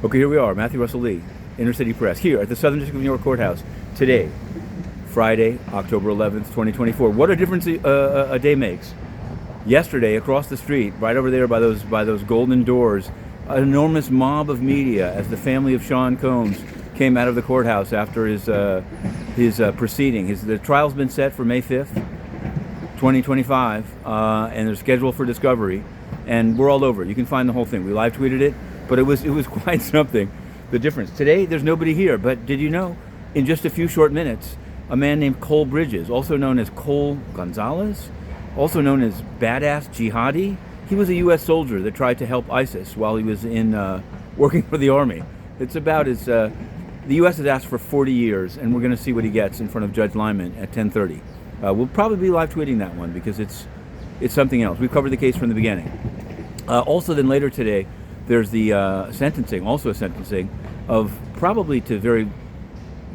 Okay, here we are, Matthew Russell Lee, Inner City Press, here at the Southern District of New York Courthouse. Today, Friday, October 11th, 2024. What a difference a day makes. Yesterday, across the street, right over there by those golden doors, an enormous mob of media as the family of Sean Combs came out of the courthouse after his proceeding. The trial's been set for May 5th, 2025, and they're scheduled for discovery, and we're all over it. You can find the whole thing. We live tweeted it, but it was quite something, the difference. Today, there's nobody here, but did you know, in just a few short minutes, a man named Cole Bridges, also known as Cole Gonzalez, also known as Badass Jihadi, he was a U.S. soldier that tried to help ISIS while he was working for the Army. It's about his, the U.S. has asked for 40 years, and we're going to see what he gets in front of Judge Lyman at 10:30. We'll probably be live tweeting that one because it's something else. We've covered the case from the beginning. Also, then later today, there's the sentencing of probably to very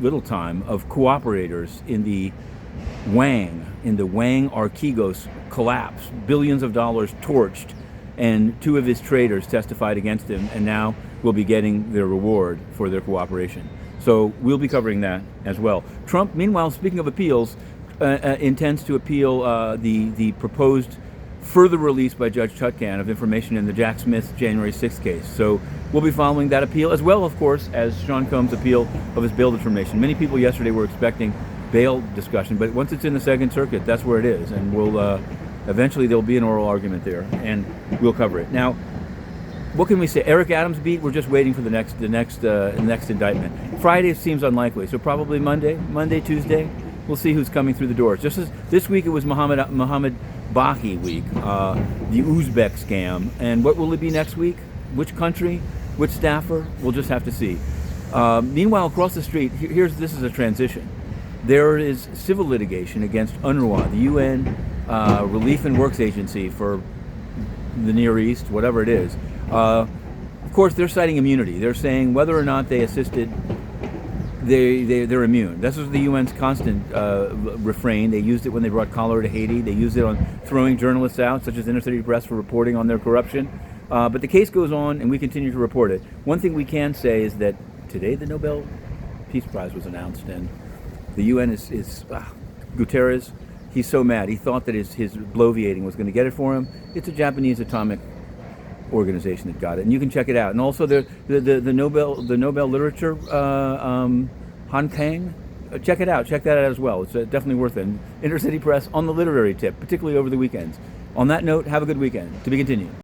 little time of cooperators in the Wang Archegos collapse. Billions of dollars torched, and 2 of his traders testified against him, and now will be getting their reward for their cooperation. So we'll be covering that as well. Trump, meanwhile, speaking of appeals, intends to appeal the proposed further release by Judge Chutkan of information in the Jack Smith January 6th case. So we'll be following that appeal, as well, of course, as Sean Combs' appeal of his bail determination. Many people yesterday were expecting bail discussion, but once it's in the Second Circuit, that's where it is, and we'll eventually there'll be an oral argument there, and we'll cover it. Now, what can we say? Eric Adams beat. We're just waiting for the next indictment. Friday seems unlikely, so probably Monday, Tuesday. We'll see who's coming through the doors. Just as this week it was Mohammed Bahi week, the Uzbek scam. And what will it be next week? Which country? Which staffer? We'll just have to see. Meanwhile, across the street, this is a transition. There is civil litigation against UNRWA, the UN Relief and Works Agency for the Near East, whatever it is. Of course, they're citing immunity. They're saying whether or not they assisted, they're immune. This is the UN's constant refrain. They used it when they brought cholera to Haiti. They used it on throwing journalists out, such as Inner City Press, for reporting on their corruption. But the case goes on, and we continue to report it. One thing we can say is that today the Nobel Peace Prize was announced, and the UN is Guterres. He's so mad. He thought that his bloviating was going to get it for him. It's a Japanese atomic organization that got it, and you can check it out. And also the Nobel Literature, Han Kang, check it out. Check that out as well. It's definitely worth it. Inner City Press on the literary tip, particularly over the weekends. On that note, have a good weekend. To be continued.